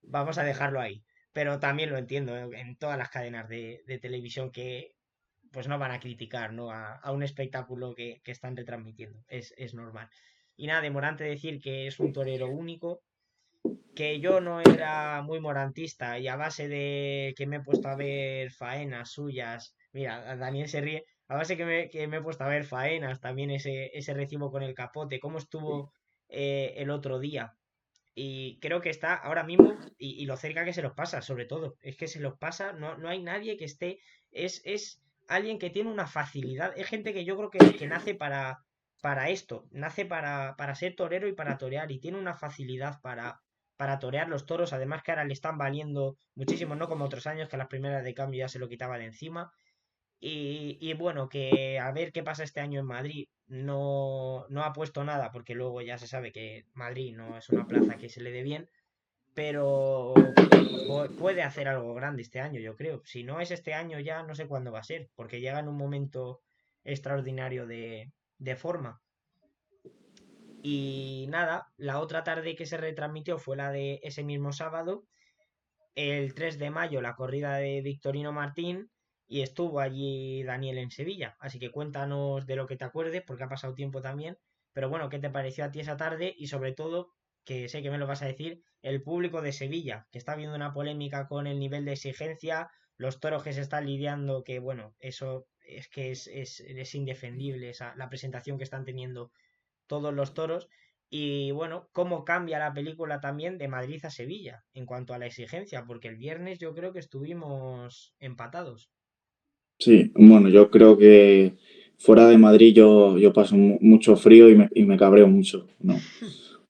vamos a dejarlo ahí. Pero también lo entiendo en todas las cadenas de televisión que pues no van a criticar, ¿no? A un espectáculo que están retransmitiendo. Es normal. Y nada, de Morante decir que es un torero único, que yo no era muy morantista y a base de que me he puesto a ver faenas suyas, mira, Daniel se ríe, a base que me he puesto a ver faenas, también ese recibo con el capote, cómo estuvo el otro día. Y creo que está ahora mismo, y lo cerca que se los pasa, sobre todo, es que se los pasa, no hay nadie que esté, es alguien que tiene una facilidad, es gente que yo creo que nace para esto, nace para ser torero y para torear, y tiene una facilidad para torear los toros, además que ahora le están valiendo muchísimo, no como otros años que a las primeras de cambio ya se lo quitaba de encima. Y bueno, que a ver qué pasa este año en Madrid. No ha puesto nada, porque luego ya se sabe que Madrid no es una plaza que se le dé bien, pero puede hacer algo grande este año, yo creo. Si no es este año ya, no sé cuándo va a ser, porque llega en un momento extraordinario de forma. Y nada, la otra tarde que se retransmitió fue la de ese mismo sábado, el 3 de mayo, la corrida de Victorino Martín, y estuvo allí Daniel en Sevilla. Así que cuéntanos de lo que te acuerdes, porque ha pasado tiempo también. Pero bueno, ¿qué te pareció a ti esa tarde? Y sobre todo, que sé que me lo vas a decir, el público de Sevilla, que está habiendo una polémica con el nivel de exigencia, los toros que se están lidiando, que bueno, eso es que es indefendible, la presentación que están teniendo todos los toros. Y bueno, cómo cambia la película también de Madrid a Sevilla en cuanto a la exigencia, porque el viernes yo creo que estuvimos empatados. sí. Bueno, yo creo que fuera de Madrid yo paso mucho frío y me cabreo mucho, ¿no?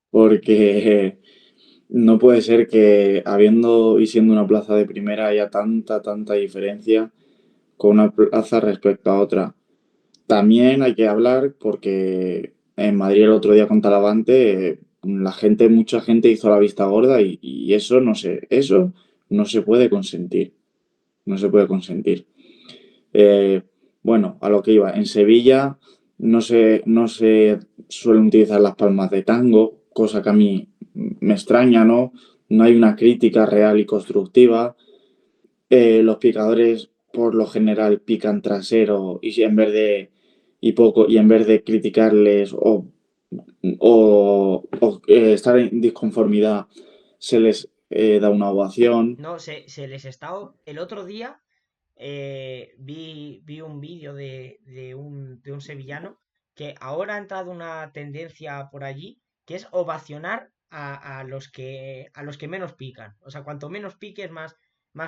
Porque no puede ser que habiendo y siendo una plaza de primera haya tanta diferencia con una plaza respecto a otra. También hay que hablar porque en Madrid el otro día con Talavante mucha gente hizo la vista gorda y eso no se puede consentir, no se puede consentir. Eh, bueno, a lo que iba, en Sevilla no se suelen utilizar las palmas de tango, cosa que a mí me extraña, ¿no? No hay una crítica real y constructiva. Los picadores por lo general pican trasero y en vez de criticarles o estar en disconformidad se les da una ovación. No, se les está... El otro día vi un vídeo de un sevillano que ahora ha entrado una tendencia por allí que es ovacionar a los que menos pican. O sea, cuanto menos piques, más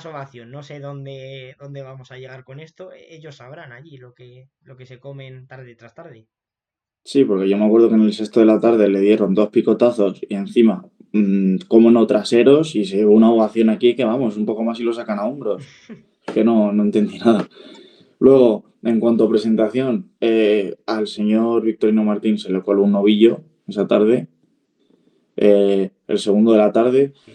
ovación. No sé dónde vamos a llegar con esto. Ellos sabrán allí lo que se comen tarde tras tarde. Sí, porque yo me acuerdo que en el sexto de la tarde le dieron dos picotazos y encima, como no traseros, y se llevó una ovación aquí que vamos, un poco más y lo sacan a hombros. Que no entendí nada. Luego, en cuanto a presentación, al señor Victorino Martín se le coló un novillo esa tarde, el segundo de la tarde, Sí.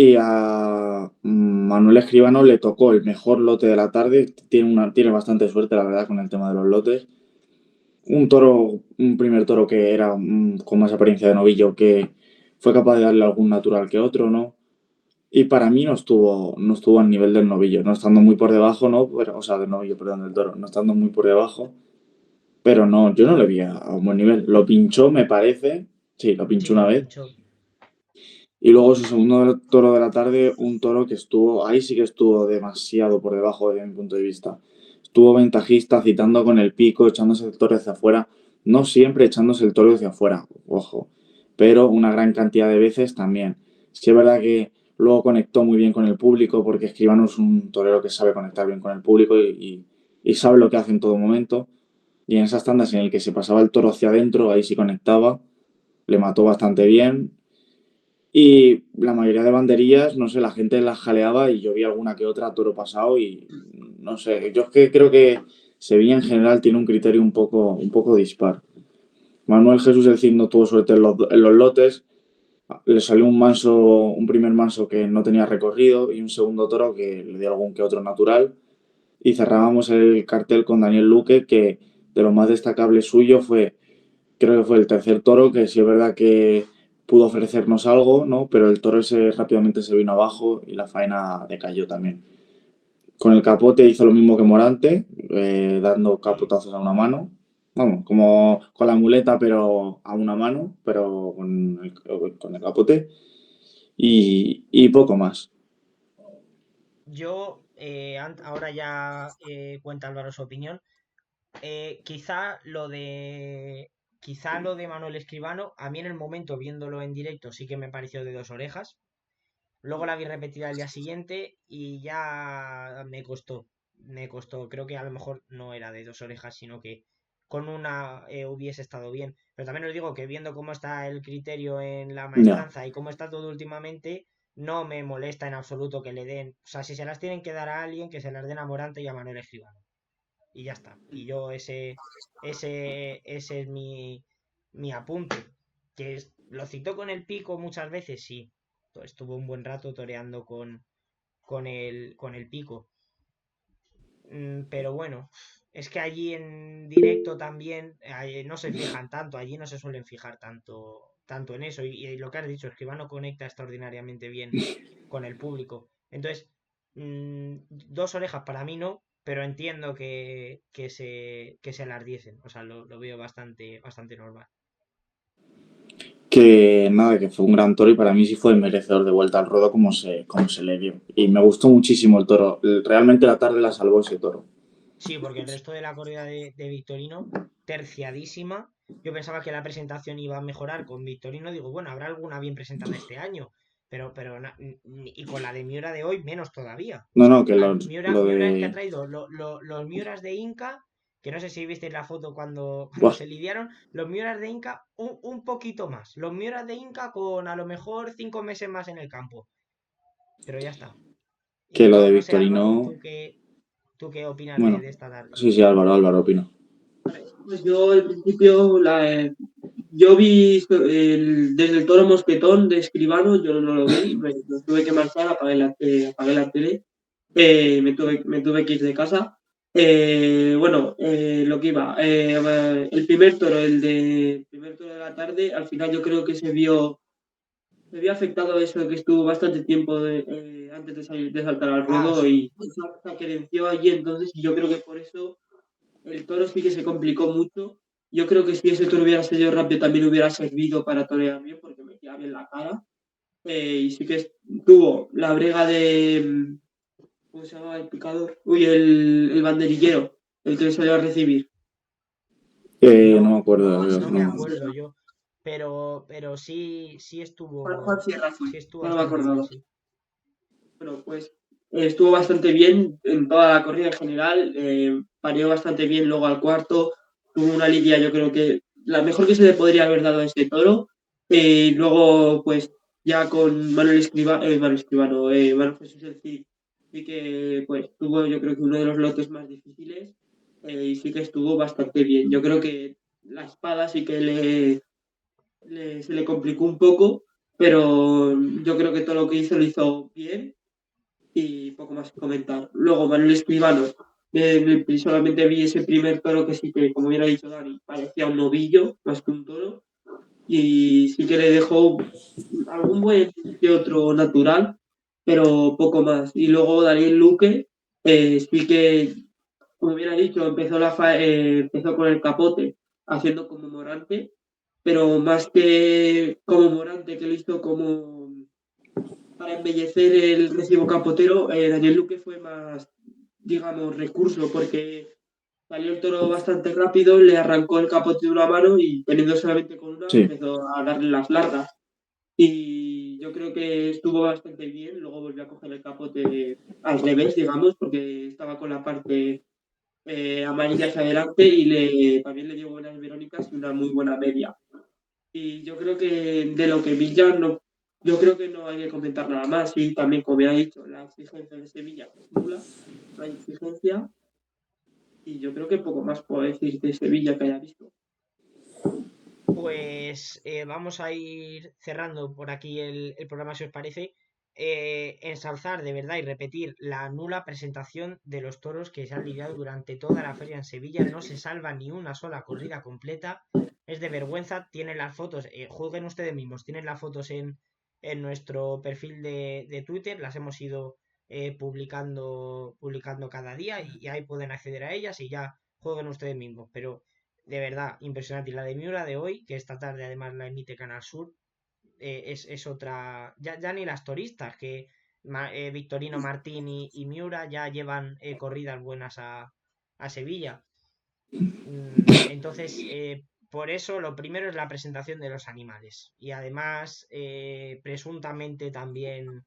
y a Manuel Escribano le tocó el mejor lote de la tarde. Tiene bastante suerte, la verdad, con el tema de los lotes. Un primer toro que era con más apariencia de novillo, que fue capaz de darle algún natural que otro, ¿no? Y para mí no estuvo al nivel del novillo, no estando muy por debajo, ¿no? Pero, o sea, del novillo, perdón, del toro, no estando muy por debajo. Pero no, yo no le vi a un buen nivel. Lo pinchó, me parece. Sí, lo pinchó Sí, una lo vez. pinchó. Y luego su segundo toro de la tarde, un toro que estuvo, ahí sí que estuvo demasiado por debajo de mi punto de vista. Estuvo ventajista, citando con el pico, echándose el toro hacia afuera. No siempre echándose el toro hacia afuera, ojo, pero una gran cantidad de veces también. Sí es verdad que luego conectó muy bien con el público, porque Escribano es un torero que sabe conectar bien con el público y sabe lo que hace en todo momento. Y en esas tandas en el que se pasaba el toro hacia adentro, ahí sí conectaba, le mató bastante bien. Y la mayoría de banderillas, no sé, la gente las jaleaba y yo vi alguna que otra toro pasado y no sé, yo es que creo que Sevilla en general tiene un criterio un poco dispar. Manuel Jesús el Cid no tuvo suerte en los lotes, le salió un primer manso que no tenía recorrido y un segundo toro que le dio algún que otro natural. Y cerrábamos el cartel con Daniel Luque, que de lo más destacable suyo creo que fue el tercer toro, que sí es verdad que pudo ofrecernos algo, ¿no? Pero el toro ese rápidamente se vino abajo y la faena decayó también. Con el capote hizo lo mismo que Morante, dando Sí. capotazos a una mano. Vamos, como con la muleta, pero a una mano, pero con el capote. Y poco más. Yo, ahora ya cuenta Álvaro su opinión. Quizá lo de Manuel Escribano, a mí en el momento, viéndolo en directo, sí que me pareció de dos orejas. Luego la vi repetida al día siguiente y ya me costó. Me costó. Creo que a lo mejor no era de dos orejas, sino que con una hubiese estado bien. Pero también os digo que viendo cómo está el criterio en la Ya. maestranza y cómo está todo últimamente, no me molesta en absoluto que le den. O sea, si se las tienen que dar a alguien, que se las den a Morante y a Manuel Escribano. Y ya está. Y yo ese es mi apunte. Lo citó con el pico muchas veces, sí. Estuvo un buen rato toreando con el pico. Pero bueno, es que allí en directo también no se fijan tanto, allí no se suelen fijar tanto en eso. Y lo que has dicho, Escribano conecta extraordinariamente bien con el público. Entonces, dos orejas para mí no, pero entiendo que se las diesen. O sea, lo veo bastante, bastante normal. Que nada, que fue un gran toro y para mí sí fue merecedor de vuelta al ruedo como se le dio. Y me gustó muchísimo el toro. Realmente la tarde la salvó ese toro. Sí, porque el resto de la corrida de Victorino, terciadísima. Yo pensaba que la presentación iba a mejorar con Victorino. Digo, bueno, habrá alguna bien presentada este año. Y con la de Miura de hoy, menos todavía. No, no, que Miura, lo Miura que ha de... traído los Miuras de Inca, que no sé si visteis la foto cuando Buah, se lidiaron, los Miuras de Inca un poquito más. Los Miuras de Inca con a lo mejor 5 meses más en el campo. Pero ya está. que Y lo no, de no sé, Álvaro, Victorino... ¿tú qué opinas de, Bueno, de esta tarde? sí, sí, Álvaro opino. Pues yo al principio, yo vi desde el toro mosquetón de Escribano, yo no lo vi, me tuve que marchar, apagué la tele, me tuve que ir de casa. Bueno, lo que iba, el primer toro de la tarde, al final yo creo que se vio afectado eso, que estuvo bastante tiempo antes de saltar al Ah, ruedo sí. y se querenció allí entonces, y yo creo que por eso el toro sí que se complicó mucho. Yo creo que si ese toro hubiera salido rápido también hubiera servido para torear bien porque me queda bien la cara. Y sí que tuvo la brega de. ¿Cómo se llama el picador? Uy, el banderillero, el que le salió a recibir. No me No, acuerdo, no, no me Juan no. acuerdo yo. Pero sí Juan Sierra fue, sí estuvo ya no me bastante bien, acordaba. sí. Bueno, pues estuvo bastante bien en toda la corrida en general. Pareó bastante bien luego al cuarto. Tuvo una lidia, yo creo que la mejor que se le podría haber dado a este toro. Luego, pues ya con Manuel Escribano, Manuel Jesús el Cid, sí que pues tuvo yo creo que uno de los lotes más difíciles y sí que estuvo bastante bien. Yo creo que la espada sí que se le complicó un poco, pero yo creo que todo lo que hizo lo hizo bien y poco más que comentar. Luego, Manuel Escribano, solamente vi ese primer toro que sí que, como hubiera dicho Dani, parecía un novillo más que un toro y sí que le dejó algún buen que otro natural, pero poco más. Y luego Daniel Luque, sí que, como hubiera dicho, empezó con el capote haciendo como Morante, pero más que como Morante, que lo hizo como para embellecer el recibo capotero, Daniel Luque fue más, digamos, recurso, porque salió el toro bastante rápido, le arrancó el capote de una mano y teniendo solamente con una Sí, empezó a darle las largas. Y yo creo que estuvo bastante bien, luego volvió a coger el capote al revés, digamos, porque estaba con la parte amarilla hacia adelante y también le dio buenas verónicas y una muy buena media. Y yo creo que de lo que vi ya no, yo creo que no hay que comentar nada más. Y también, como ya he dicho, la exigencia de Sevilla es nula, no hay exigencia. Y yo creo que poco más puedo decir de Sevilla que haya visto. Pues vamos a ir cerrando por aquí el programa, si os parece. Ensalzar de verdad y repetir la nula presentación de los toros que se han lidiado durante toda la feria en Sevilla. No se salva ni una sola corrida completa. Es de vergüenza. Tienen las fotos, juzguen ustedes mismos, tienen las fotos en nuestro perfil de Twitter. Las hemos ido publicando cada día y ahí pueden acceder a ellas y ya jueguen ustedes mismos. Pero de verdad, impresionante. Y la de Miura de hoy, que esta tarde además la emite Canal Sur, es otra. Ya ni las turistas, que Victorino Martín y Miura ya llevan corridas buenas a Sevilla. Entonces, por eso lo primero es la presentación de los animales. Y además, presuntamente también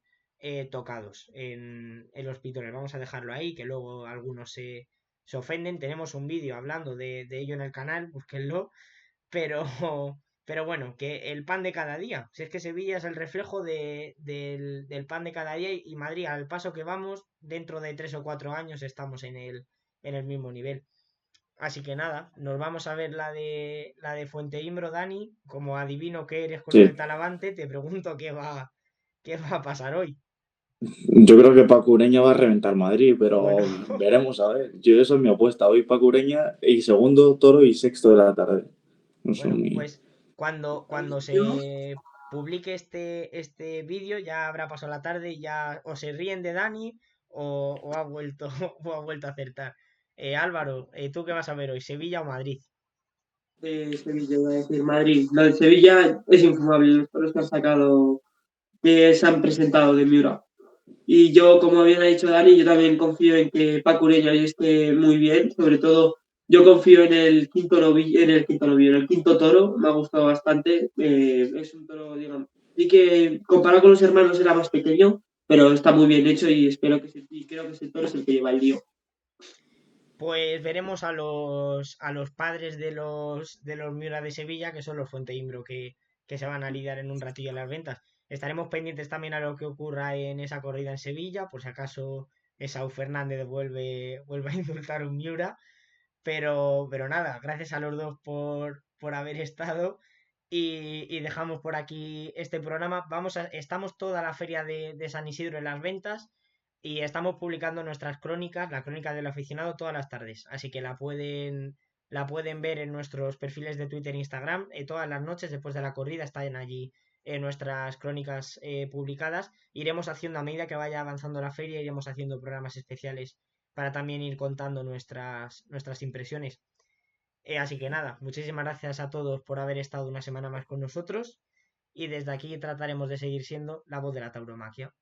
tocados en los pitones. Vamos a dejarlo ahí, que luego algunos se ofenden. Tenemos un vídeo hablando de ello en el canal, búsquenlo. Pero, pero bueno, que el pan de cada día. Si es que Sevilla es el reflejo del pan de cada día y Madrid, al paso que vamos, dentro de 3 o 4 años estamos en el mismo nivel. Así que nada, nos vamos a ver la de Fuente Imbro, Dani. Como adivino que eres con lo de sí. Talavante, te pregunto qué va a pasar hoy. Yo creo que Paco Ureña va a reventar Madrid, Bueno, pero veremos a ver. Yo eso es mi apuesta. Hoy Paco Ureña y segundo toro y sexto de la tarde. No son bueno, mi... pues cuando Yo, se publique este vídeo ya habrá pasado la tarde y ya o se ríen de Dani o ha vuelto o ha vuelto a acertar. Álvaro, ¿tú qué vas a ver hoy? ¿Sevilla o Madrid? de Sevilla, iba a decir Madrid. Lo de Sevilla es infumable, los toros que han sacado, que se han presentado de Miura. Y yo, como bien ha dicho Dani, yo también confío en que Paco Ureña esté muy bien. Sobre todo, yo confío en el quinto novillo, en el quinto toro. Me ha gustado bastante. Es un toro, digamos, y que comparado con los hermanos era más pequeño, pero está muy bien hecho y y creo que ese toro es el que lleva el lío. Pues veremos a los padres de los Miura de Sevilla, que son los Fuenteimbro, que se van a lidiar en un ratillo en las ventas. Estaremos pendientes también a lo que ocurra en esa corrida en Sevilla, por si acaso Esau Fernández vuelve a indultar un Miura. Pero nada, gracias a los dos por haber estado y dejamos por aquí este programa. Estamos toda la feria de San Isidro en las ventas y estamos publicando nuestras crónicas, la crónica del aficionado, todas las tardes. Así que la pueden ver en nuestros perfiles de Twitter e Instagram. Todas las noches después de la corrida están allí nuestras crónicas publicadas. Iremos haciendo a medida que vaya avanzando la feria, iremos haciendo programas especiales para también ir contando nuestras impresiones. Así que nada, muchísimas gracias a todos por haber estado una semana más con nosotros y desde aquí trataremos de seguir siendo la voz de la tauromaquia.